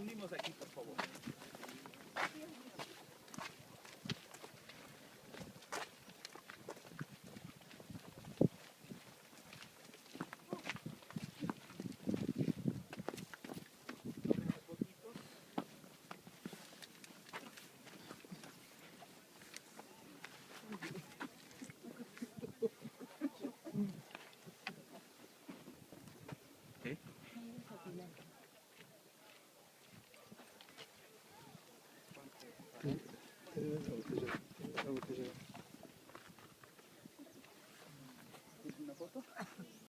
reunimos aquí, por favor.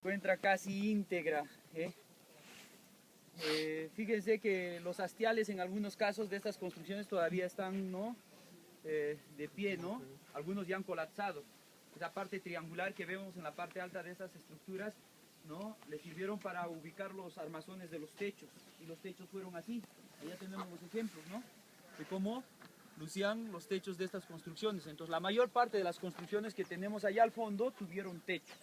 Encuentra casi íntegra. Fíjense que los hastiales en algunos casos de estas construcciones todavía están, ¿no? De pie, ¿no? Algunos ya han colapsado. Esa parte triangular que vemos en la parte alta de estas estructuras, ¿no? Le sirvieron para ubicar los armazones de los techos, y los techos fueron así. Allá tenemos los ejemplos, ¿no? De cómo lucían los techos de estas construcciones. Entonces la mayor parte de las construcciones que tenemos allá al fondo tuvieron techo.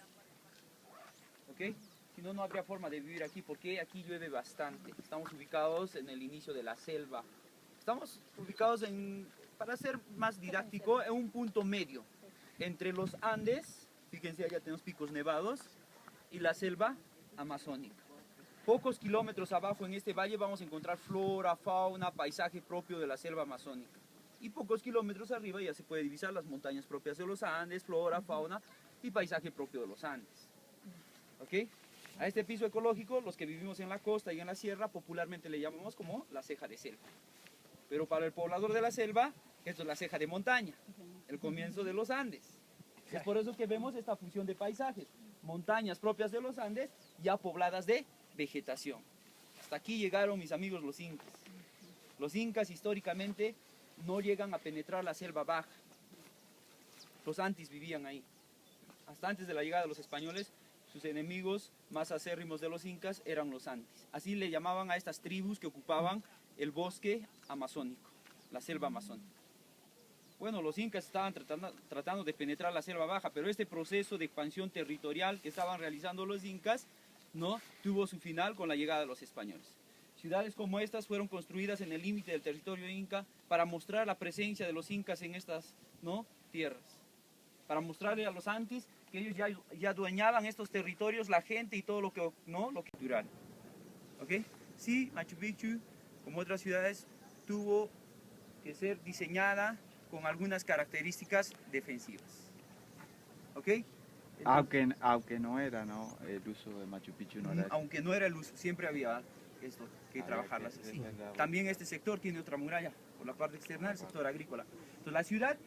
¿Ok? Si no, no habría forma de vivir aquí, porque aquí llueve bastante. Estamos ubicados en el inicio de la selva. Estamos ubicados en, para ser más didáctico, en un punto medio entre los Andes, fíjense, allá tenemos picos nevados, y la selva amazónica. Pocos kilómetros abajo en este valle vamos a encontrar flora, fauna, paisaje propio de la selva amazónica. Y pocos kilómetros arriba ya se puede divisar las montañas propias de los Andes, flora, fauna y paisaje propio de los Andes. ¿Ok? A este piso ecológico, los que vivimos en la costa y en la sierra, popularmente le llamamos como la ceja de selva. Pero para el poblador de la selva, esto es la ceja de montaña, el comienzo de los Andes. Es por eso que vemos esta fusión de paisajes, montañas propias de los Andes, ya pobladas de vegetación. Hasta aquí llegaron mis amigos los incas. Los incas históricamente no llegan a penetrar la selva baja. Los antis vivían ahí. Hasta antes de la llegada de los españoles, sus enemigos más acérrimos de los incas eran los antis. Así le llamaban a estas tribus que ocupaban el bosque amazónico, la selva amazónica. Bueno, los incas estaban tratando de penetrar la selva baja, pero este proceso de expansión territorial que estaban realizando los incas, ¿no?, tuvo su final con la llegada de los españoles. Ciudades como estas fueron construidas en el límite del territorio inca para mostrar la presencia de los incas en estas, ¿no?, tierras. Para mostrarle a los antis que ellos ya adueñaban estos territorios, la gente y todo lo que, ¿no?, lo cultural. ¿Ok? Sí, Machu Picchu, como otras ciudades, tuvo que ser diseñada con algunas características defensivas. ¿Ok? Entonces, aunque no era, ¿no?, el uso de Machu Picchu no era eso. Aunque no era el uso, siempre había esto que trabajarlas así. También este sector tiene otra muralla, por la parte externa, el sector agrícola. Entonces la ciudad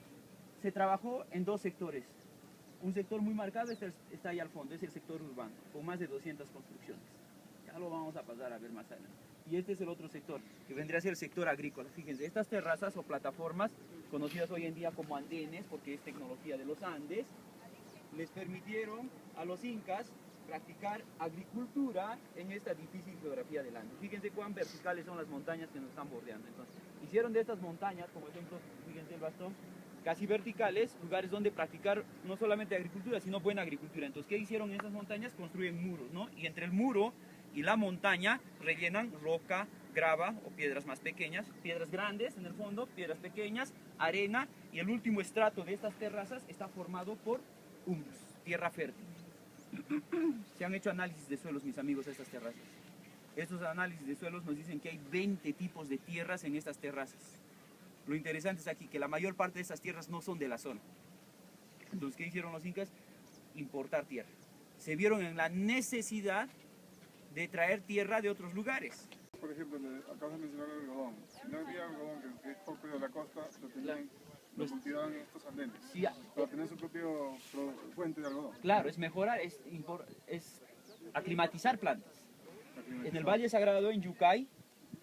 se trabajó en dos sectores. Un sector muy marcado está ahí al fondo, es el sector urbano, con más de 200 construcciones. Ya lo vamos a pasar a ver más adelante. Y este es el otro sector, que vendría a ser el sector agrícola. Fíjense, estas terrazas o plataformas, conocidas hoy en día como andenes, porque es tecnología de los Andes, les permitieron a los incas practicar agricultura en esta difícil geografía del Andes. Fíjense cuán verticales son las montañas que nos están bordeando. Entonces, hicieron de estas montañas, como ejemplo, fíjense el bastón, casi verticales, lugares donde practicar no solamente agricultura, sino buena agricultura. Entonces, ¿qué hicieron en esas montañas? Construyen muros, ¿no? Y entre el muro y la montaña rellenan roca, grava o piedras más pequeñas, piedras grandes en el fondo, piedras pequeñas, arena, y el último estrato de estas terrazas está formado por humus, tierra fértil. Se han hecho análisis de suelos, mis amigos, a estas terrazas. Estos análisis de suelos nos dicen que hay 20 tipos de tierras en estas terrazas. Lo interesante es aquí que la mayor parte de estas tierras no son de la zona. Entonces, ¿qué hicieron los incas? Importar tierra. Se vieron en la necesidad de traer tierra de otros lugares. Por ejemplo, acabas de mencionar el algodón. Si no había algodón que es propio de la costa, lo cultivaban en estos andenes. Sí, para tener su propio fuente de algodón. Claro, es mejorar, es aclimatizar plantas. En el Valle Sagrado, en Yucay,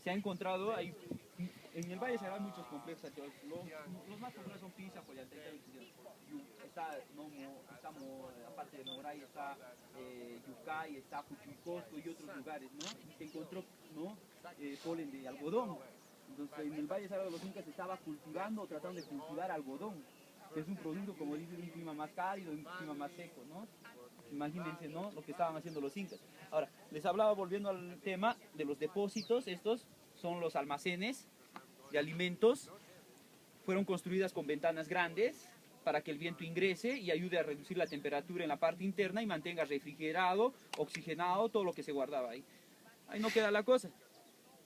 se ha encontrado, en el Valle Sagrado hay muchos complejos. Los más populares son Pisa, Poyalteca, está aparte de Moray, está Yucay, está Juchuicosco y otros lugares, ¿no? Y se encontró, ¿no?, polen de algodón. Entonces, en el Valle Sagrado de los Incas se estaba cultivando o tratando de cultivar algodón, que es un producto, como dicen, un clima más cálido, un clima más seco, ¿no? Imagínense, ¿no?, lo que estaban haciendo los incas. Ahora, les hablaba, volviendo al tema de los depósitos, estos son los almacenes de alimentos. Fueron construidas con ventanas grandes para que el viento ingrese y ayude a reducir la temperatura en la parte interna y mantenga refrigerado, oxigenado todo lo que se guardaba ahí. Ahí no queda la cosa.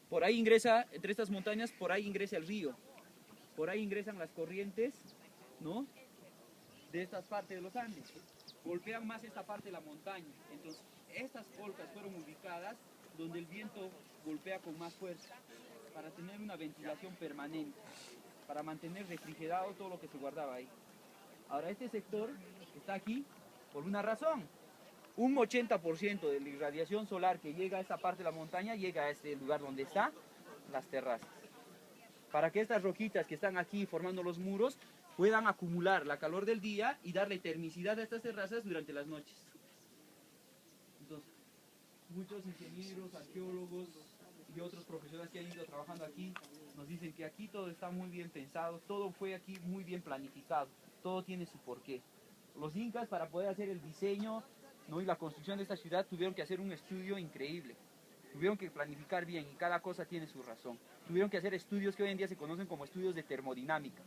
Por ahí ingresa, entre estas montañas, por ahí ingresa el río. Por ahí ingresan las corrientes, ¿no?, de estas partes de los Andes. Golpean más esta parte de la montaña. Entonces, estas colcas fueron ubicadas donde el viento golpea con más fuerza, para tener una ventilación permanente, para mantener refrigerado todo lo que se guardaba ahí. Ahora, este sector está aquí por una razón. Un 80% de la irradiación solar que llega a esta parte de la montaña llega a este lugar donde están las terrazas. Para que estas roquitas que están aquí formando los muros puedan acumular la calor del día y darle termicidad a estas terrazas durante las noches. Entonces, muchos ingenieros, arqueólogos y otros profesionales que han ido trabajando aquí nos dicen que aquí todo está muy bien pensado, todo fue aquí muy bien planificado, todo tiene su porqué. Los incas, para poder hacer el diseño, ¿no?, y la construcción de esta ciudad, tuvieron que hacer un estudio increíble. Tuvieron que planificar bien y cada cosa tiene su razón. Tuvieron que hacer estudios que hoy en día se conocen como estudios de termodinámica,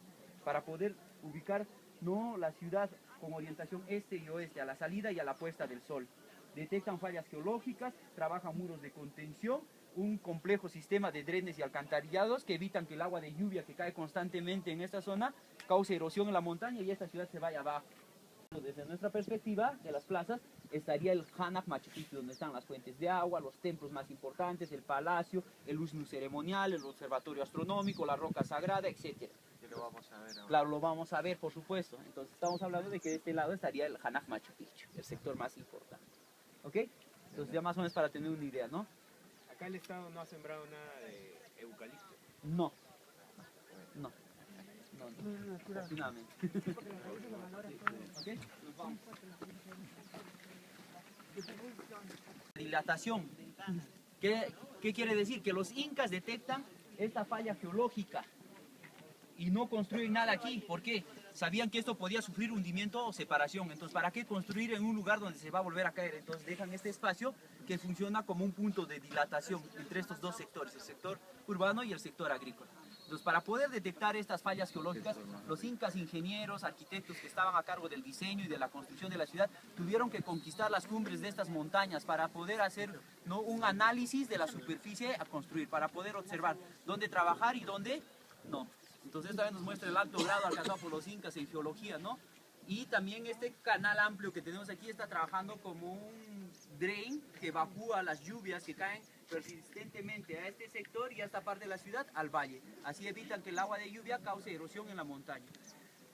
para poder ubicar, ¿no?, la ciudad con orientación este y oeste, a la salida y a la puesta del sol. Detectan fallas geológicas, trabajan muros de contención, un complejo sistema de drenes y alcantarillados que evitan que el agua de lluvia que cae constantemente en esta zona cause erosión en la montaña y esta ciudad se vaya abajo. Desde nuestra perspectiva de las plazas estaría el Hanak Machu Picchu, donde están las fuentes de agua, los templos más importantes, el palacio, el Usnu ceremonial, el observatorio astronómico, la roca sagrada, etc. Lo vamos a ver ahora. Claro, lo vamos a ver, por supuesto. Entonces estamos hablando de que de este lado estaría el Hanak Machu Picchu, el sector más importante. ¿Ok? Entonces ya más o menos para tener una idea, ¿no? Acá el Estado no ha sembrado nada de eucalipto. No. No. No, afortunadamente. ¿Ok? Nos vamos. Dilatación. ¿Qué quiere decir? Que los incas detectan esta falla geológica y no construyen nada aquí. ¿Por qué? Sabían que esto podía sufrir hundimiento o separación. Entonces, ¿para qué construir en un lugar donde se va a volver a caer? Entonces, dejan este espacio que funciona como un punto de dilatación entre estos dos sectores, el sector urbano y el sector agrícola. Entonces, para poder detectar estas fallas geológicas, los incas, ingenieros, arquitectos que estaban a cargo del diseño y de la construcción de la ciudad, tuvieron que conquistar las cumbres de estas montañas para poder hacer, ¿no?, un análisis de la superficie a construir, para poder observar dónde trabajar y dónde no. Entonces, esta vez nos muestra el alto grado alcanzado por los incas en geología, ¿no? Y también este canal amplio que tenemos aquí está trabajando como un drain que evacúa las lluvias que caen persistentemente a este sector y a esta parte de la ciudad al valle. Así evitan que el agua de lluvia cause erosión en la montaña.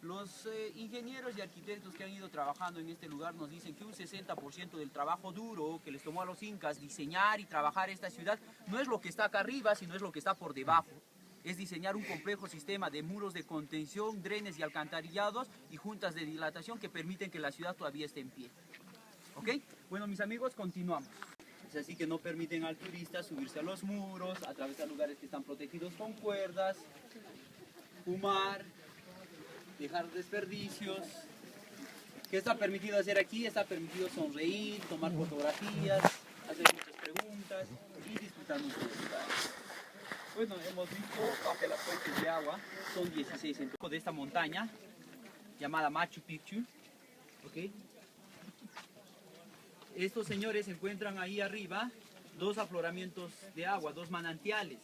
Los ingenieros y arquitectos que han ido trabajando en este lugar nos dicen que un 60% del trabajo duro que les tomó a los incas diseñar y trabajar esta ciudad no es lo que está acá arriba, sino es lo que está por debajo. Es diseñar un complejo sistema de muros de contención, drenes y alcantarillados y juntas de dilatación que permiten que la ciudad todavía esté en pie. ¿Ok? Bueno, mis amigos, continuamos. Es así que no permiten al turista subirse a los muros, atravesar lugares que están protegidos con cuerdas, fumar, dejar desperdicios. ¿Qué está permitido hacer aquí? Está permitido sonreír, tomar fotografías, hacer muchas preguntas y disfrutar mucho del lugar. Bueno, hemos visto que las fuentes de agua son 16 en todo de esta montaña llamada Machu Picchu. ¿Okay? Estos señores encuentran ahí arriba dos afloramientos de agua, dos manantiales,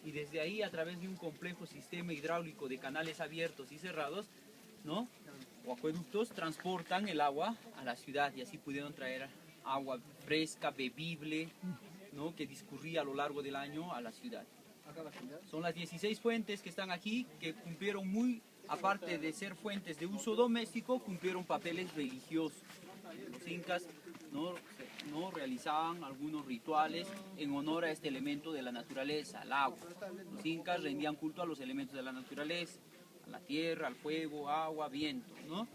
y desde ahí, a través de un complejo sistema hidráulico de canales abiertos y cerrados, ¿no?, o acueductos, transportan el agua a la ciudad, y así pudieron traer agua fresca, bebible, ¿no?, que discurría a lo largo del año a la ciudad. Son las 16 fuentes que están aquí, que cumplieron aparte de ser fuentes de uso doméstico, cumplieron papeles religiosos. Los incas no realizaban algunos rituales en honor a este elemento de la naturaleza, al agua. Los incas rendían culto a los elementos de la naturaleza, a la tierra, al fuego, agua, viento, ¿no?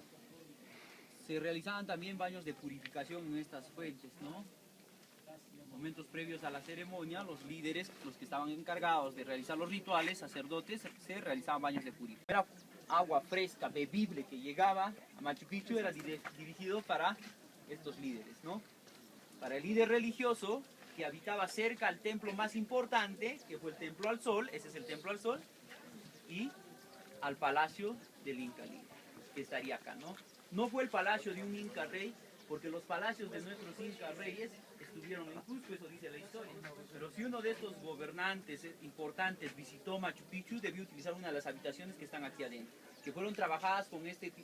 Se realizaban también baños de purificación en estas fuentes, ¿no? Momentos previos a la ceremonia, los líderes, los que estaban encargados de realizar los rituales, sacerdotes, se realizaban baños de purificación. Era agua fresca, bebible, que llegaba a Machu Picchu, era dirigido para estos líderes, ¿no? Para el líder religioso, que habitaba cerca al templo más importante, que fue el Templo al Sol, ese es el Templo al Sol, y al palacio del Inca Libre, que estaría acá, ¿no? No fue el palacio de un Inca rey, porque los palacios de nuestros Inca reyes estuvieron en Cusco, eso dice la historia. Pero si uno de estos gobernantes importantes visitó Machu Picchu, debió utilizar una de las habitaciones que están aquí adentro, que fueron trabajadas con este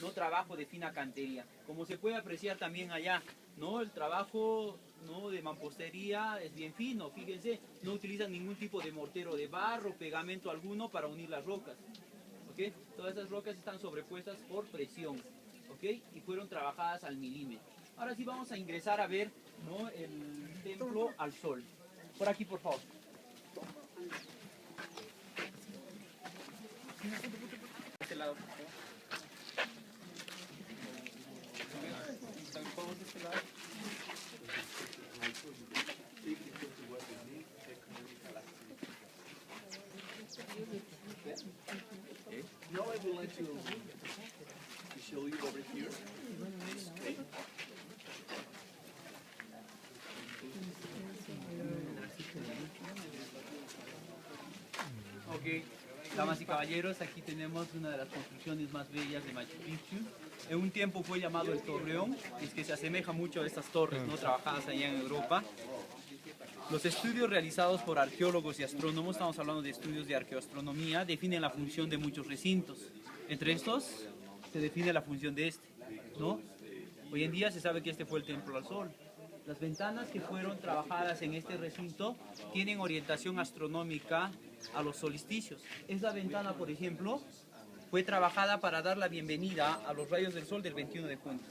no trabajo de fina cantería. Como se puede apreciar también allá, ¿no? El trabajo, ¿no?, de mampostería es bien fino, fíjense, no utilizan ningún tipo de mortero de barro, pegamento alguno para unir las rocas. ¿Okay? Todas esas rocas están sobrepuestas por presión, ¿okay? Y fueron trabajadas al milímetro. Ahora sí vamos a ingresar a ver, ¿no?, el Templo al Sol. Por aquí, por favor. Este lado, por favor. ¿Vamos de este lado? Now I would like to show you over here. Okay. Ok, damas y caballeros, aquí tenemos una de las construcciones más bellas de Machu Picchu. En un tiempo fue llamado el Torreón, es que se asemeja mucho a estas torres, ¿no?, trabajadas allá en Europa. Los estudios realizados por arqueólogos y astrónomos, estamos hablando de estudios de arqueoastronomía, definen la función de muchos recintos. Entre estos se define la función de este, ¿no? Hoy en día se sabe que este fue el Templo al Sol. Las ventanas que fueron trabajadas en este recinto tienen orientación astronómica a los solsticios. Esta ventana, por ejemplo, fue trabajada para dar la bienvenida a los rayos del sol del 21 de junio.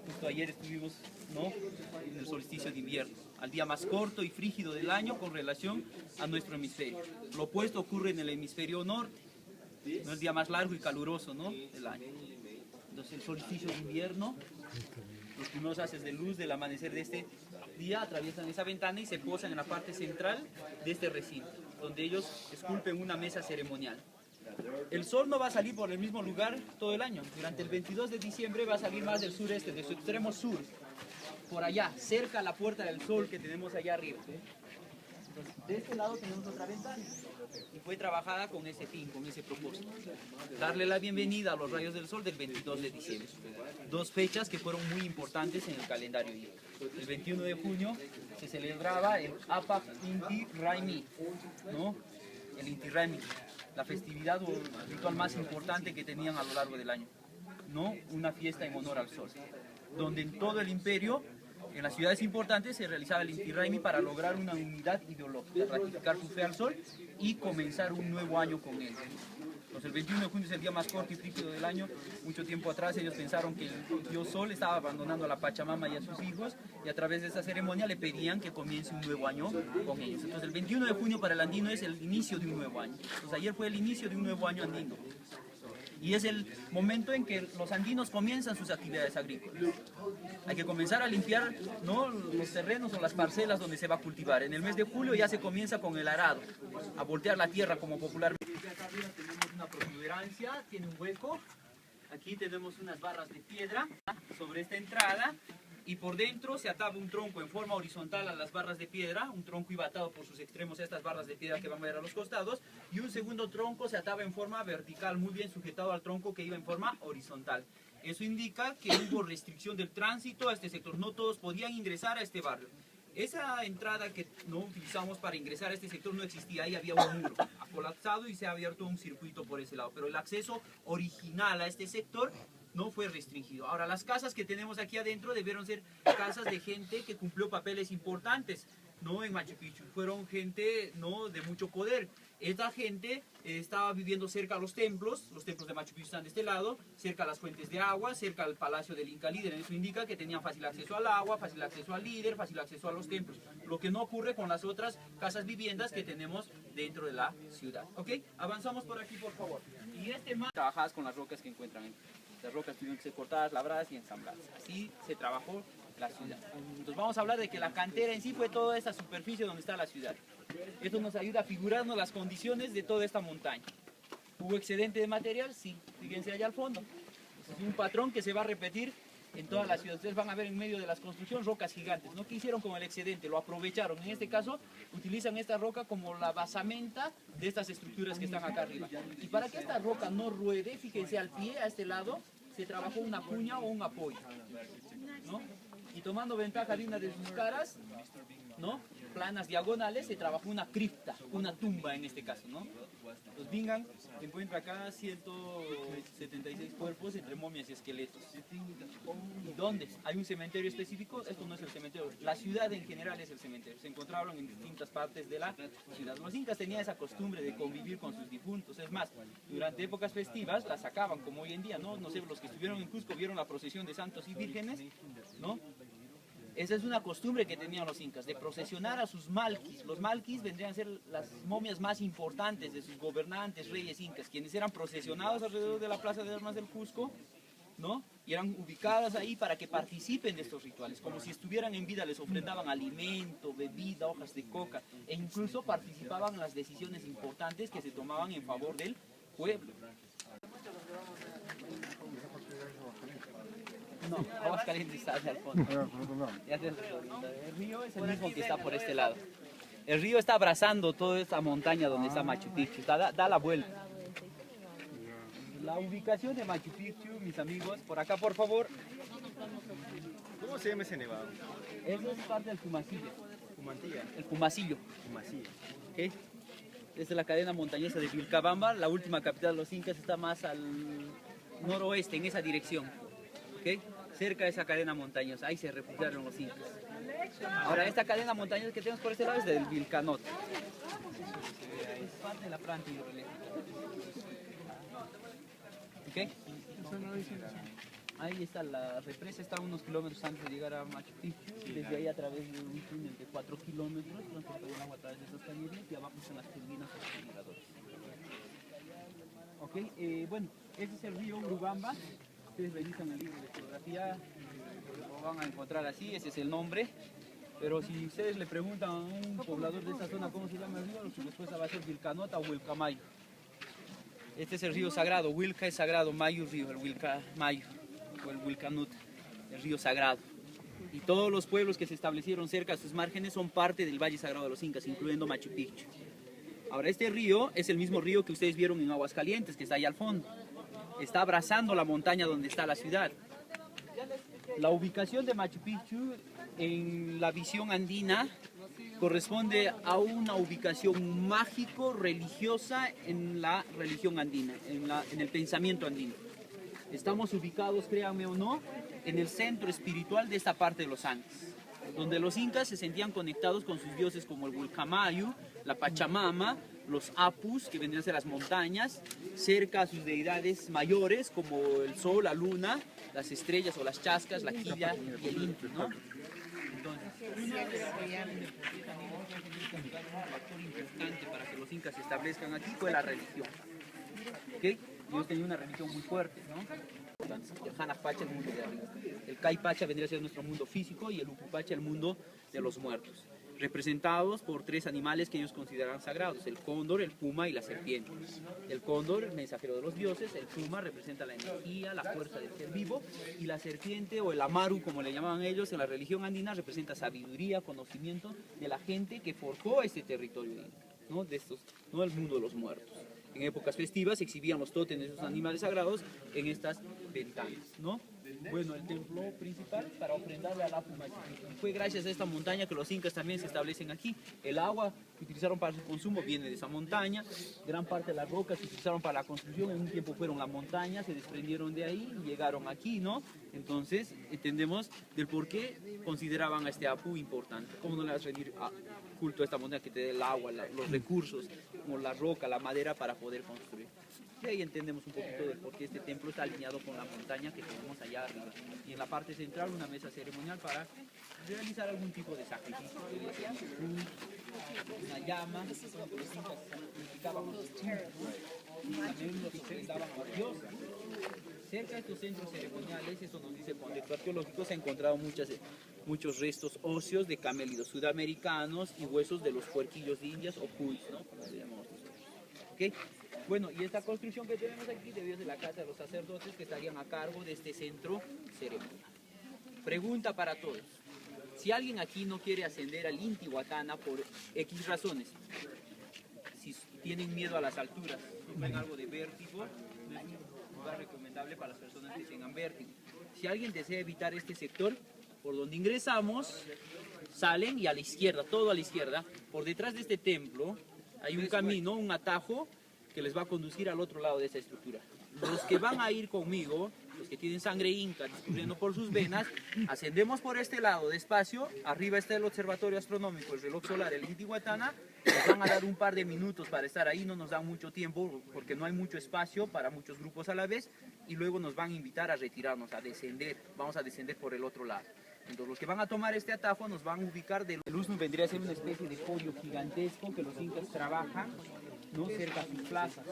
Justo ayer estuvimos, ¿no?, en el solsticio de invierno, al día más corto y frígido del año con relación a nuestro hemisferio. Lo opuesto ocurre en el hemisferio norte, no el día más largo y caluroso, ¿no?, del año. Entonces el solsticio de invierno, los primeros haces de luz del amanecer de este día atraviesan esa ventana y se posan en la parte central de este recinto, donde ellos esculpen una mesa ceremonial. El sol no va a salir por el mismo lugar todo el año. Durante el 22 de diciembre va a salir más del sureste, de su extremo sur, por allá, cerca a la Puerta del Sol que tenemos allá arriba. Entonces, de este lado tenemos otra ventana y fue trabajada con ese fin, con ese propósito. Darle la bienvenida a los rayos del sol del 22 de diciembre. Dos fechas que fueron muy importantes en el calendario inca. El 21 de junio se celebraba el Apak Inti Raymi, ¿no?, el Inti Raymi, la festividad o ritual más importante que tenían a lo largo del año, ¿no?, una fiesta en honor al sol, donde en todo el imperio, en las ciudades importantes, se realizaba el Inti Raymi para lograr una unidad ideológica, ratificar su fe al sol y comenzar un nuevo año con él. Entonces el 21 de junio es el día más corto y frígido del año. Mucho tiempo atrás ellos pensaron que el dios sol estaba abandonando a la Pachamama y a sus hijos, y a través de esa ceremonia le pedían que comience un nuevo año con ellos. Entonces el 21 de junio para el andino es el inicio de un nuevo año. Entonces ayer fue el inicio de un nuevo año andino. Y es el momento en que los andinos comienzan sus actividades agrícolas. Hay que comenzar a limpiar, ¿no?, los terrenos o las parcelas donde se va a cultivar. En el mes de julio ya se comienza con el arado, a voltear la tierra como popularmente. Acá arriba tenemos una protuberancia, tiene un hueco. Aquí tenemos unas barras de piedra sobre esta entrada. Y por dentro se ataba un tronco en forma horizontal a las barras de piedra, un tronco iba atado por sus extremos a estas barras de piedra que van a ver a los costados, y un segundo tronco se ataba en forma vertical, muy bien sujetado al tronco que iba en forma horizontal. Eso indica que hubo restricción del tránsito a este sector, no todos podían ingresar a este barrio. Esa entrada que no utilizamos para ingresar a este sector no existía, ahí había un muro, ha colapsado y se ha abierto un circuito por ese lado, pero el acceso original a este sector no fue restringido. Ahora, las casas que tenemos aquí adentro debieron ser casas de gente que cumplió papeles importantes, ¿no?, en Machu Picchu. Fueron gente, ¿no?, de mucho poder. Esta gente estaba viviendo cerca a los templos de Machu Picchu están de este lado, cerca a las fuentes de agua, cerca al palacio del Inca Líder. Eso indica que tenían fácil acceso al agua, fácil acceso al líder, fácil acceso a los templos. Lo que no ocurre con las otras casas viviendas que tenemos dentro de la ciudad. ¿Ok? Avanzamos por aquí, por favor. Y trabajadas con las rocas que encuentran aquí. Las rocas tuvieron que ser cortadas, labradas y ensambladas. Así se trabajó la ciudad. Entonces vamos a hablar de que la cantera en sí fue toda esta superficie donde está la ciudad. Esto nos ayuda a figurarnos las condiciones de toda esta montaña. ¿Hubo excedente de material? Sí. Fíjense allá al fondo. Este es un patrón que se va a repetir en toda la ciudad. Ustedes van a ver en medio de las construcciones rocas gigantes, ¿no? ¿Qué hicieron con el excedente? Lo aprovecharon. En este caso, utilizan esta roca como la basamenta de estas estructuras que están acá arriba. Y para que esta roca no ruede, fíjense, al pie, a este lado, se trabajó una cuña o un apoyo, ¿no? Y tomando ventaja de una de sus caras, ¿no? Planas diagonales, se trabajó una cripta, una tumba en este caso, ¿no? Los Bingham se encuentra acá 176 cuerpos entre momias y esqueletos. ¿Y dónde? ¿Hay un cementerio específico? Esto no es el cementerio. La ciudad en general es el cementerio. Se encontraron en distintas partes de la ciudad. Los incas tenían esa costumbre de convivir con sus difuntos. Es más, durante épocas festivas la sacaban, como hoy en día, ¿no? No sé, los que estuvieron en Cusco vieron la procesión de santos y vírgenes, ¿no? Esa es una costumbre que tenían los incas, de procesionar a sus malquis. Los malquis vendrían a ser las momias más importantes de sus gobernantes, reyes incas, quienes eran procesionados alrededor de la plaza de armas del Cusco, ¿no? Y eran ubicadas ahí para que participen de estos rituales. Como si estuvieran en vida, les ofrendaban alimento, bebida, hojas de coca, e incluso participaban en las decisiones importantes que se tomaban en favor del pueblo. No, Aguascalientes está hacia el fondo. Ya hacia el río es el mismo que está por este lado. El río está abrazando toda esta montaña donde está Machu Picchu, da la vuelta. La ubicación de Machu Picchu, mis amigos, por acá por favor. ¿Cómo se llama ese nevado? Eso es parte del Pumasillo. Pumantilla. El Pumasillo. Pumacilla. ¿Okay? Desde la cadena montañosa de Vilcabamba, la última capital de los incas, está más al noroeste, en esa dirección. ¿Okay? Cerca de esa cadena montañosa, ahí se refugiaron los incas. Ahora, esta cadena montañosa que tenemos por este lado es del Vilcanot. Es parte de la planta hidroeléctrica. ¿Okay? Ahí está la represa, está a unos kilómetros antes de llegar a Machu Picchu. Desde ahí, a través de un túnel de 4 kilómetros, transporta el agua a través de esas cañerías y abajo están las turbinas o los generadores. Okay, bueno, ese es el río Urubamba. Ustedes revisan el libro de geografía, lo van a encontrar así, ese es el nombre. Pero si ustedes le preguntan a un poblador de esta zona cómo se llama el río, su respuesta va a ser Vilcanota o Huilcamayo. Este es el río sagrado, Huilca es sagrado, Mayo río, el Huilcamayo o el Huilcanut, el río sagrado. Y todos los pueblos que se establecieron cerca de sus márgenes son parte del Valle Sagrado de los Incas, incluyendo Machu Picchu. Ahora, este río es el mismo río que ustedes vieron en Aguascalientes, que está ahí al fondo. Está abrazando la montaña donde está la ciudad. La ubicación de Machu Picchu en la visión andina corresponde a una ubicación mágico-religiosa en la religión andina, en el pensamiento andino. Estamos ubicados, créanme o no, en el centro espiritual de esta parte de los Andes, donde los incas se sentían conectados con sus dioses como el Vulcamayu, la Pachamama, los Apus, que vendrían a ser las montañas, cerca a sus deidades mayores como el sol, la luna, las estrellas o las chascas, la quilla y el Inti, ¿no? Entonces, un factor importante para que los incas se establezcan aquí fue la religión. ¿Okay? Ellos tenían una religión muy fuerte, ¿no? El Hanak Pacha, el mundo de arriba. El Kai Pacha vendría a ser nuestro mundo físico y el Upu Pacha, el mundo de los muertos, representados por 3 animales que ellos consideraban sagrados: el cóndor, el puma y la serpiente. El cóndor, el mensajero de los dioses; el puma representa la energía, la fuerza del ser vivo, y la serpiente, o el amaru como le llamaban ellos en la religión andina, representa sabiduría, conocimiento de la gente que forjó este territorio, ¿no? De estos, no el mundo de los muertos. En épocas festivas se exhibían los tótems de esos animales sagrados en estas ventanas, ¿no? Bueno, el templo principal para ofrendarle al Apu Machu Picchu. Fue gracias a esta montaña que los incas también se establecen aquí. El agua que utilizaron para su consumo viene de esa montaña. Gran parte de las rocas que utilizaron para la construcción en un tiempo fueron la montaña, se desprendieron de ahí y llegaron aquí, ¿no? Entonces entendemos del por qué consideraban a este Apu importante. ¿Cómo no le vas a rendir culto a esta montaña que te dé el agua, los recursos, como la roca, la madera para poder construir? Y ahí entendemos un poquito del por qué este templo está alineado con la montaña que tenemos allá arriba. Y en la parte central una mesa ceremonial para realizar algún tipo de sacrificio. Una llama, los incas sacrificaban los y también los ofrendaban a los dioses. Cerca de estos centros ceremoniales, eso nos dice el contexto arqueológico, se han encontrado muchos restos óseos de camélidos sudamericanos y huesos de los puerquillos de indias o cuis, ¿no? Como se llamamos nosotros. ¿Okay? Bueno, y esta construcción que tenemos aquí debió de la casa de los sacerdotes que estarían a cargo de este centro ceremonial. pregunta para todos. Si alguien aquí no quiere ascender al Intihuatana por X razones, si tienen miedo a las alturas, sufren algo de vértigo, no es un lugar recomendable para las personas que tengan vértigo. Si alguien desea evitar este sector, por donde ingresamos, salen y a la izquierda, todo a la izquierda, por detrás de este templo hay un camino, un atajo que les va a conducir al otro lado de esa estructura. Los que van a ir conmigo, los que tienen sangre inca discurriendo por sus venas, ascendemos por este lado despacio, arriba está el observatorio astronómico, el reloj solar, el Intihuatana, nos van a dar un par de minutos para estar ahí, no nos dan mucho tiempo porque no hay mucho espacio para muchos grupos a la vez, y luego nos van a invitar a retirarnos, a descender, vamos a descender por el otro lado. Entonces los que van a tomar este atajo nos van a ubicar de luz, vendría a ser una especie de podio gigantesco que los incas trabajan, ¿no?, cerca a sus plazas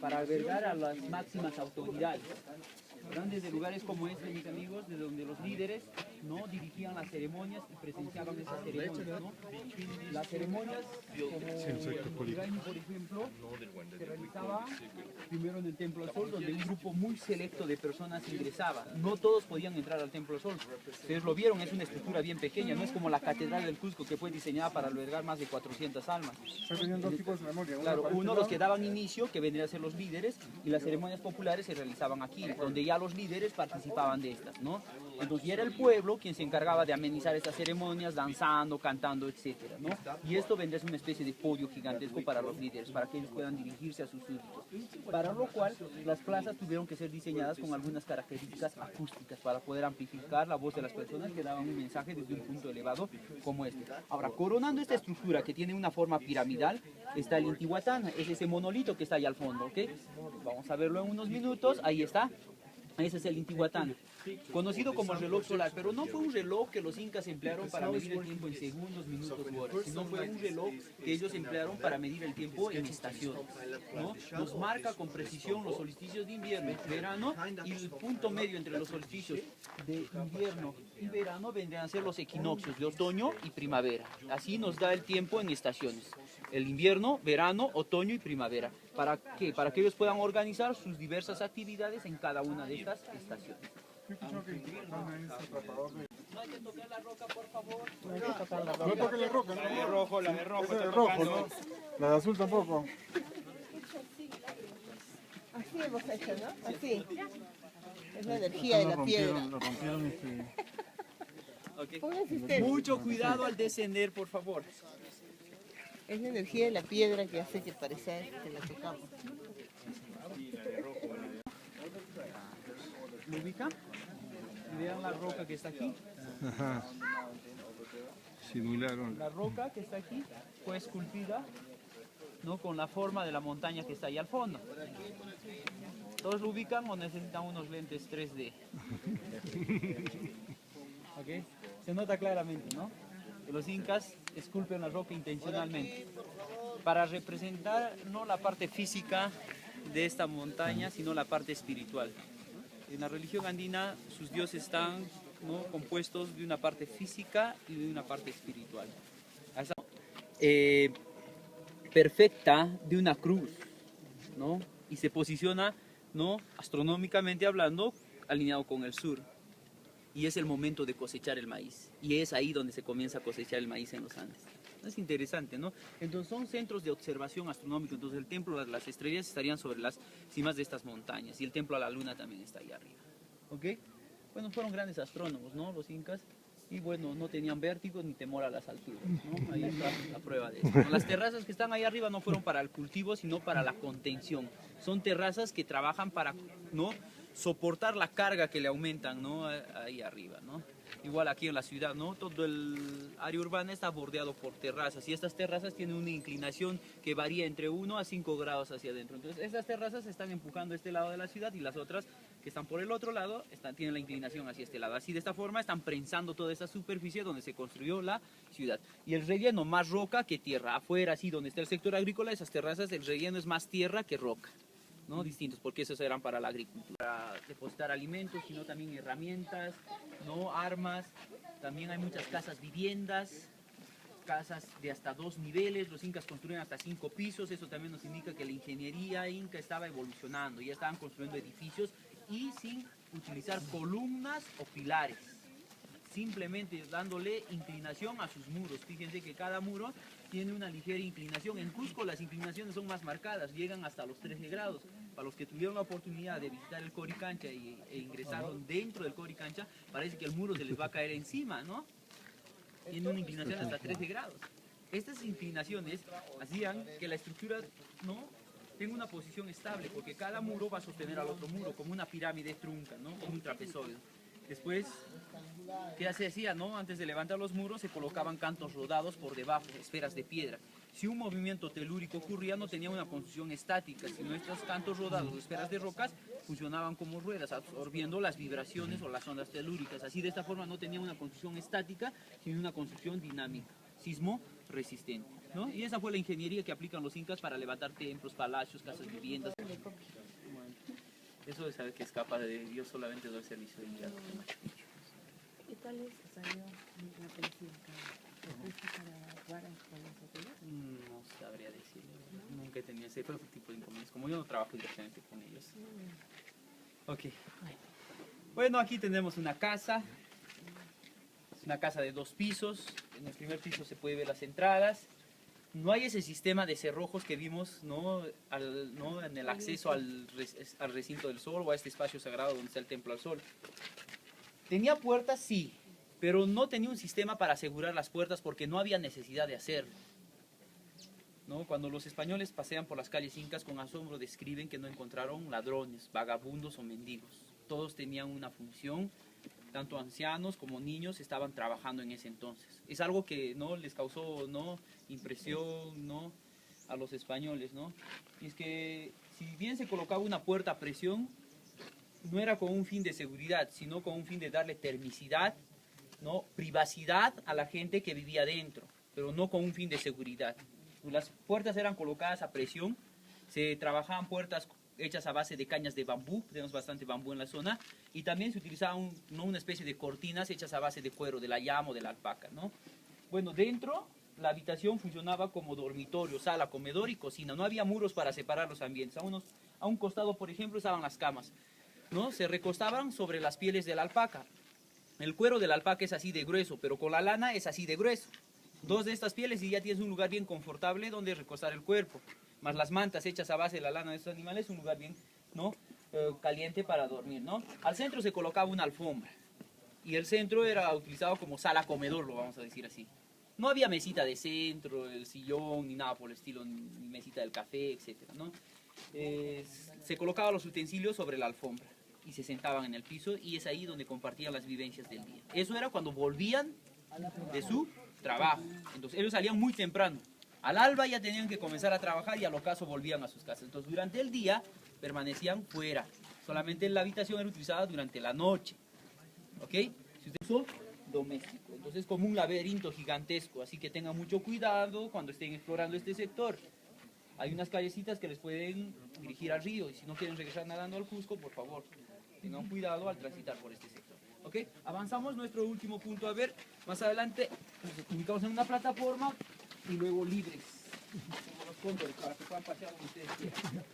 para albergar a las máximas autoridades. Grandes de lugares como este, mis amigos, de donde los líderes, ¿no?, dirigían las ceremonias y presenciaban esas ceremonias, ¿no? Las ceremonias, como el Uraini, por ejemplo, se realizaba primero en el Templo del Sol, donde un grupo muy selecto de personas ingresaba. No todos podían entrar al Templo del Sol. Ustedes lo vieron, es una estructura bien pequeña, no es como la Catedral del Cusco, que fue diseñada para albergar más de 400 almas. Tenían dos tipos de ceremonia. Claro, uno los que daban inicio, que vendrían a ser los líderes, y las ceremonias populares se realizaban aquí, donde ya los líderes participaban de estas, ¿no? Entonces ya era el pueblo quien se encargaba de amenizar estas ceremonias, danzando, cantando, etcétera, ¿no? Y esto vendría a ser una especie de podio gigantesco para los líderes, para que ellos puedan dirigirse a sus súbditos. Para lo cual, las plazas tuvieron que ser diseñadas con algunas características acústicas para poder amplificar la voz de las personas que daban un mensaje desde un punto elevado como este. Ahora, coronando esta estructura que tiene una forma piramidal, está el Intihuatana, es ese monolito que está ahí al fondo, ¿ok? Vamos a verlo en unos minutos, ahí está. Ese es el Intihuatana, conocido como el reloj solar, pero no fue un reloj que los incas emplearon para medir el tiempo en segundos, minutos u horas, sino fue un reloj que ellos emplearon para medir el tiempo en estaciones, ¿no? Nos marca con precisión los solsticios de invierno, verano, y el punto medio entre los solsticios de invierno y verano vendrían a ser los equinoccios de otoño y primavera. Así nos da el tiempo en estaciones. El invierno, verano, otoño y primavera. ¿Para qué? Para que ellos puedan organizar sus diversas actividades en cada una de estas estaciones. No hay que tocar la roca, por favor. No hay que tocar la roca. No toquen la roca, ¿no? La de rojo, la de rojo. Esa de rojo, ¿no? La de azul tampoco. Así hemos hecho, ¿no? Así. Es la energía de la piedra. Lo rompieron Okay. Pónganse ustedes. Mucho cuidado al descender, por favor. Es la energía de la piedra que hace que parezca que la tocamos. ¿Lo ubica? Vean la roca que está aquí. Ajá. Simularon. La roca que está aquí fue esculpida, ¿no?, con la forma de la montaña que está ahí al fondo. ¿Todos lo ubican o necesitan unos lentes 3D? ¿Okay? Se nota claramente, ¿no?, que los incas esculpen la roca intencionalmente para representar no la parte física de esta montaña, sino la parte espiritual. En la religión andina sus dioses están, ¿no?, compuestos de una parte física y de una parte espiritual. Esa, perfecta de una cruz, ¿no?, y se posiciona, ¿no?, astronómicamente hablando, alineado con el sur. Y es el momento de cosechar el maíz. Y es ahí donde se comienza a cosechar el maíz en los Andes. Es interesante, ¿no? Entonces son centros de observación astronómica. Entonces el templo, las estrellas estarían sobre las cimas de estas montañas. Y el templo a la luna también está ahí arriba. ¿Ok? Bueno, fueron grandes astrónomos, ¿no?, los incas. Y bueno, no tenían vértigo ni temor a las alturas, ¿no? Ahí está la prueba de eso. Las terrazas que están ahí arriba no fueron para el cultivo, sino para la contención. Son terrazas que trabajan para, ¿no?, soportar la carga que le aumentan, ¿no?, ahí arriba, ¿no? Igual aquí en la ciudad, ¿no?, todo el área urbana está bordeado por terrazas y estas terrazas tienen una inclinación que varía entre 1 a 5 grados hacia adentro. Entonces estas terrazas están empujando este lado de la ciudad y las otras que están por el otro lado tienen la inclinación hacia este lado. Así de esta forma están prensando toda esa superficie donde se construyó la ciudad. Y el relleno más roca que tierra. Afuera, así donde está el sector agrícola, esas terrazas, el relleno es más tierra que roca, ¿no?, distintos, porque esos eran para la agricultura, para depositar alimentos, sino también herramientas, ¿no?, armas. También hay muchas casas viviendas, casas de hasta 2 niveles, los incas construyen hasta 5 pisos, eso también nos indica que la ingeniería inca estaba evolucionando, ya estaban construyendo edificios y sin utilizar columnas o pilares, simplemente dándole inclinación a sus muros. Fíjense que cada muro tiene una ligera inclinación. En Cusco las inclinaciones son más marcadas, llegan hasta los 13 grados. Para los que tuvieron la oportunidad de visitar el Coricancha e ingresaron dentro del Coricancha, parece que el muro se les va a caer encima, ¿no? Tiene una inclinación hasta 13 grados. Estas inclinaciones hacían que la estructura no tenga una posición estable, porque cada muro va a sostener al otro muro, como una pirámide trunca, ¿no? Como un trapezoide. Después, ¿qué se hacía, no? Antes de levantar los muros se colocaban cantos rodados por debajo, esferas de piedra. Si un movimiento telúrico ocurría, no tenía una construcción estática, sino estos cantos rodados, esferas de rocas, funcionaban como ruedas, absorbiendo las vibraciones o las ondas telúricas. Así, de esta forma, no tenía una construcción estática, sino una construcción dinámica, sismo resistente, ¿no? Y esa fue la ingeniería que aplican los incas para levantar templos, palacios, casas, viviendas. Bueno, eso de saber que escapa de Dios solamente del servicio de guía. ¿Qué tal salió la policía acá? No sabría decir, nunca he tenido ese tipo de inconvenientes, como yo no trabajo directamente con ellos. Ok, bueno, aquí tenemos una casa. Es una casa de 2 pisos. En el primer piso se puede ver las entradas. No hay ese sistema de cerrojos que vimos, ¿no? En el acceso al recinto del sol o a este espacio sagrado donde está el templo al sol. ¿Tenía puertas? Sí, pero no tenía un sistema para asegurar las puertas porque no había necesidad de hacerlo, ¿no? Cuando los españoles pasean por las calles incas, con asombro describen que no encontraron ladrones, vagabundos o mendigos. Todos tenían una función. Tanto ancianos como niños estaban trabajando en ese entonces. Es algo que no les causó impresión a los españoles, ¿no? Y es que si bien se colocaba una puerta a presión, no era con un fin de seguridad, sino con un fin de darle termicidad, ¿no? Privacidad a la gente que vivía dentro, pero no con un fin de seguridad. Las puertas eran colocadas a presión, se trabajaban puertas hechas a base de cañas de bambú, tenemos bastante bambú en la zona, y también se utilizaban una especie de cortinas hechas a base de cuero, de la llama o de la alpaca, ¿no? Bueno, dentro la habitación funcionaba como dormitorio, sala, comedor y cocina, no había muros para separar los ambientes. A un costado, por ejemplo, estaban las camas, ¿no? Se recostaban sobre las pieles de la alpaca. El cuero de la alpaca es así de grueso, pero con la lana es así de grueso. 2 de estas pieles y ya tienes un lugar bien confortable donde recostar el cuerpo. Más las mantas hechas a base de la lana de estos animales, un lugar bien, ¿no? Caliente para dormir, ¿no? Al centro se colocaba una alfombra y el centro era utilizado como sala comedor, lo vamos a decir así. No había mesita de centro, el sillón, ni nada por el estilo, ni mesita del café, etcétera, ¿no? Se colocaban los utensilios sobre la alfombra y se sentaban en el piso y es ahí donde compartían las vivencias del día. Eso era cuando volvían de su trabajo. Entonces ellos salían muy temprano. Al alba ya tenían que comenzar a trabajar y al ocaso volvían a sus casas. Entonces durante el día permanecían fuera. Solamente la habitación era utilizada durante la noche. ¿Ok? Si usted uso doméstico. Entonces es como un laberinto gigantesco. Así que tengan mucho cuidado cuando estén explorando este sector. Hay unas callecitas que les pueden dirigir al río. Y si no quieren regresar nadando al Cusco, por favor, tengan cuidado al transitar por este sector. ¿Ok? Avanzamos nuestro último punto. A ver, más adelante nos ubicamos en una plataforma y luego libres, como los cóndores, para que puedan pasear donde ustedes quieran.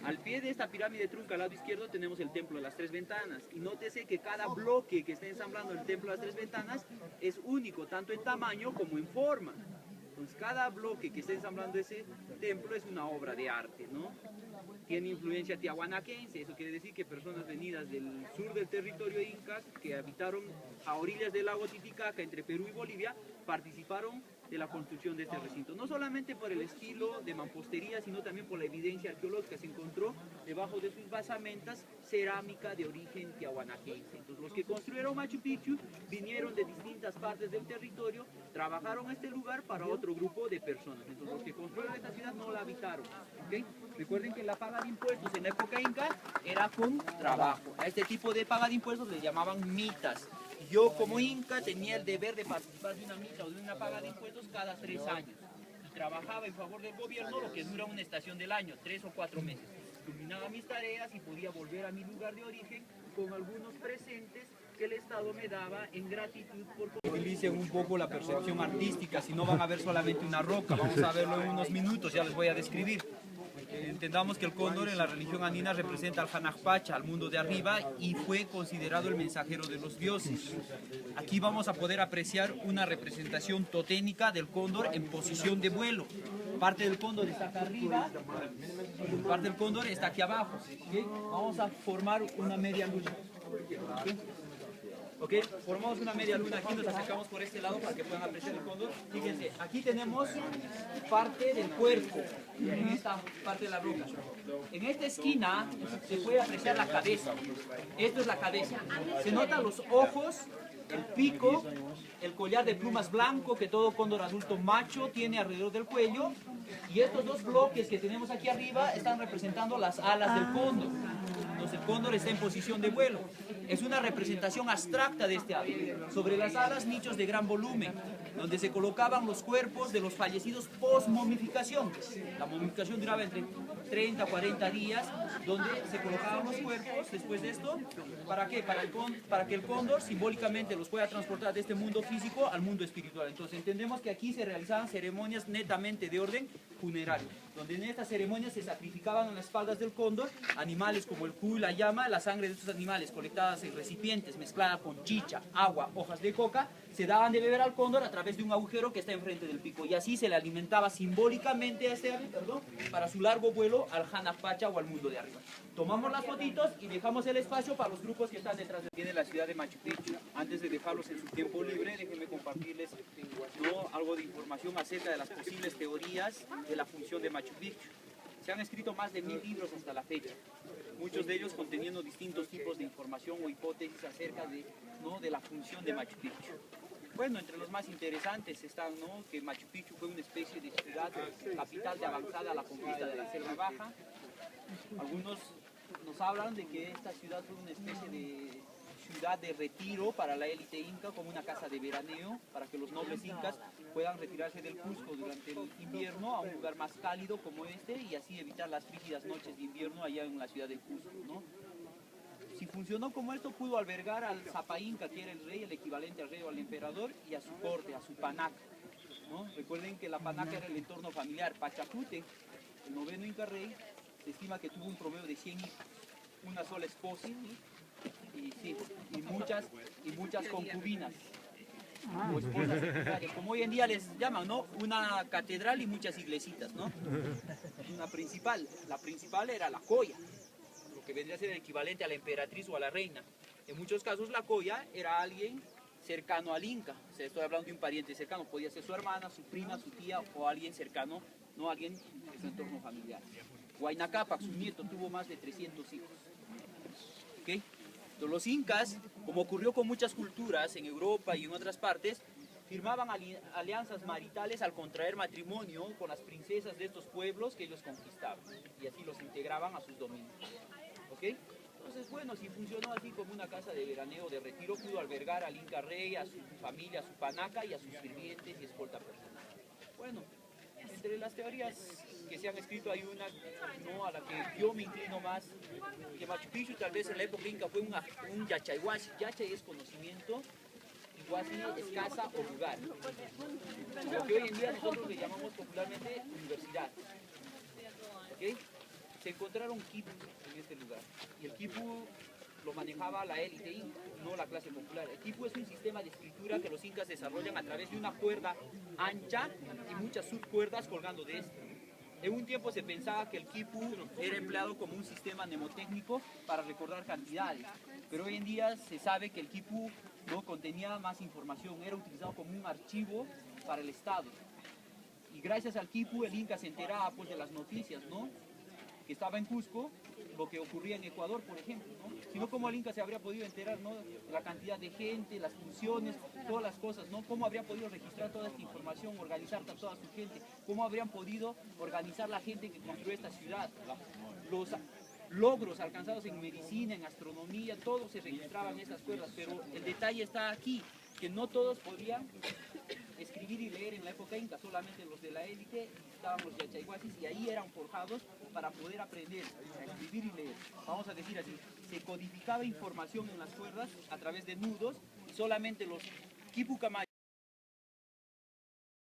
Al pie de esta pirámide trunca, al lado izquierdo, tenemos el templo de las 3 ventanas. Y nótese que cada bloque que está ensamblando el templo de las 3 ventanas es único, tanto en tamaño como en forma. Entonces, cada bloque que está ensamblando ese templo es una obra de arte, ¿no? Tiene influencia tiahuanaquense, eso quiere decir que personas venidas del sur del territorio inca, que habitaron a orillas del lago Titicaca, entre Perú y Bolivia, participaron de la construcción de este recinto. No solamente por el estilo de mampostería, sino también por la evidencia arqueológica. Se encontró debajo de sus basamentas cerámica de origen tiahuanaquense. Entonces, los que construyeron Machu Picchu vinieron de distintas partes del territorio, trabajaron este lugar para otro grupo de personas. Entonces, los que construyeron esta ciudad no la habitaron. ¿Okay? Recuerden que la paga de impuestos en la época inca era con trabajo. A este tipo de paga de impuestos le llamaban mitas. Yo como inca tenía el deber de participar de una mita o de una paga de impuestos cada 3 años. Y trabajaba en favor del gobierno lo que dura una estación del año, 3 o 4 meses. culminaba mis tareas y podía volver a mi lugar de origen con algunos presentes que el Estado me daba en gratitud por... Utilicen un poco la percepción artística, si no van a ver solamente una roca, vamos a verlo en unos minutos, ya les voy a describir. Entendamos que el cóndor en la religión andina representa al Hanajpacha, al mundo de arriba, y fue considerado el mensajero de los dioses. Aquí vamos a poder apreciar una representación totémica del cóndor en posición de vuelo. Parte del cóndor está acá arriba, parte del cóndor está aquí abajo. ¿Okay? Vamos a formar una media luna. ¿Okay? ¿Okay? Formamos una media luna aquí, nos acercamos por este lado para que puedan apreciar el cóndor. Fíjense, aquí tenemos parte del cuerpo, en esta parte de la roca. En esta esquina se puede apreciar la cabeza. Esto es la cabeza. Se notan los ojos, el pico, el collar de plumas blanco que todo cóndor adulto macho tiene alrededor del cuello. Y estos dos bloques que tenemos aquí arriba están representando las alas del cóndor. Entonces el cóndor está en posición de vuelo. Es una representación abstracta de este ave. Sobre las alas, nichos de gran volumen, donde se colocaban los cuerpos de los fallecidos post-momificación. La momificación duraba entre 30 a 40 días, donde se colocaban los cuerpos después de esto. ¿Para qué? Para que el cóndor simbólicamente los pueda transportar de este mundo físico al mundo espiritual. Entonces entendemos que aquí se realizaban ceremonias netamente de orden funerario, donde en estas ceremonias se sacrificaban en las espaldas del cóndor animales como el cuy, la llama. La sangre de estos animales colectadas en recipientes mezclada con chicha, agua, hojas de coca, se daban de beber al cóndor a través de un agujero que está enfrente del pico, y así se le alimentaba simbólicamente a este ave, para su largo vuelo al Hanajpacha o al mundo de arriba. Tomamos las fotitos y dejamos el espacio para los grupos que están detrás de la ciudad de Machu Picchu. Antes de dejarlos en su tiempo libre, déjenme compartirles algo de información acerca de las posibles teorías de la función de Machu Picchu. Se han escrito más de 1000 libros hasta la fecha, muchos de ellos conteniendo distintos tipos de información o hipótesis acerca de la función de Machu Picchu. Bueno, entre los más interesantes están que Machu Picchu fue una especie de ciudad capital de avanzada a la conquista de la Selva Baja. Algunos nos hablan de que esta ciudad fue una especie de ciudad de retiro para la élite inca, como una casa de veraneo para que los nobles incas puedan retirarse del Cusco durante el invierno a un lugar más cálido como este, y así evitar las frígidas noches de invierno allá en la ciudad del Cusco, ¿no? Si funcionó como esto, pudo albergar al Zapa Inca, que era el rey, el equivalente al rey o al emperador, y a su corte, a su panaca, ¿no? Recuerden que la panaca era el entorno familiar. Pachacute, el noveno inca rey, se estima que tuvo un promedio de 100 hijos, una sola esposa, y muchas concubinas, o esposas secundarias, como hoy en día les llaman, ¿no? Una catedral y muchas iglesitas, ¿no? La principal era la coya, lo que vendría a ser el equivalente a la emperatriz o a la reina. En muchos casos la coya era alguien cercano al inca, o sea, estoy hablando de un pariente cercano, podía ser su hermana, su prima, su tía o alguien cercano, no alguien de su entorno familiar. Huayna Cápac, su nieto, tuvo más de 300 hijos. ¿Okay? Entonces, los incas, como ocurrió con muchas culturas en Europa y en otras partes, firmaban alianzas maritales al contraer matrimonio con las princesas de estos pueblos que ellos conquistaban, y así los integraban a sus dominios. ¿Okay? Entonces, bueno, si funcionó así como una casa de veraneo, de retiro, pudo albergar al inca rey, a su familia, a su panaca y a sus sirvientes y escolta personal. Bueno, entre las teorías que se han escrito hay una, a la que yo me inclino más, que Machu Picchu tal vez en la época inca fue un yachayhuasi. Yachay es conocimiento, y huasi es casa o lugar, lo que hoy en día nosotros le llamamos popularmente universidad. ¿Okay? Se encontraron quipu en este lugar, y el quipu lo manejaba la élite inca, no la clase popular. El quipu es un sistema de escritura que los incas desarrollan a través de una cuerda ancha y muchas subcuerdas colgando de esta. En un tiempo se pensaba que el quipu era empleado como un sistema mnemotécnico para recordar cantidades, pero hoy en día se sabe que el quipu contenía más información, era utilizado como un archivo para el Estado. Y gracias al quipu el inca se enteraba de las noticias, que estaba en Cusco, lo que ocurría en Ecuador, por ejemplo, Si no, ¿cómo el inca se habría podido enterar, de la cantidad de gente, las funciones, todas las cosas, ¿Cómo habría podido registrar toda esta información, organizar a toda su gente? ¿Cómo habrían podido organizar la gente que construyó esta ciudad? Los logros alcanzados en medicina, en astronomía, todo se registraba en esas cuerdas, pero el detalle está aquí, que no todos podían escribir escribir y leer en la época inca, solamente los de la élite estaban los yachayhuasis y ahí eran forjados para poder aprender a escribir y leer. Vamos a decir así, se codificaba información en las cuerdas a través de nudos, y solamente los Quipucamay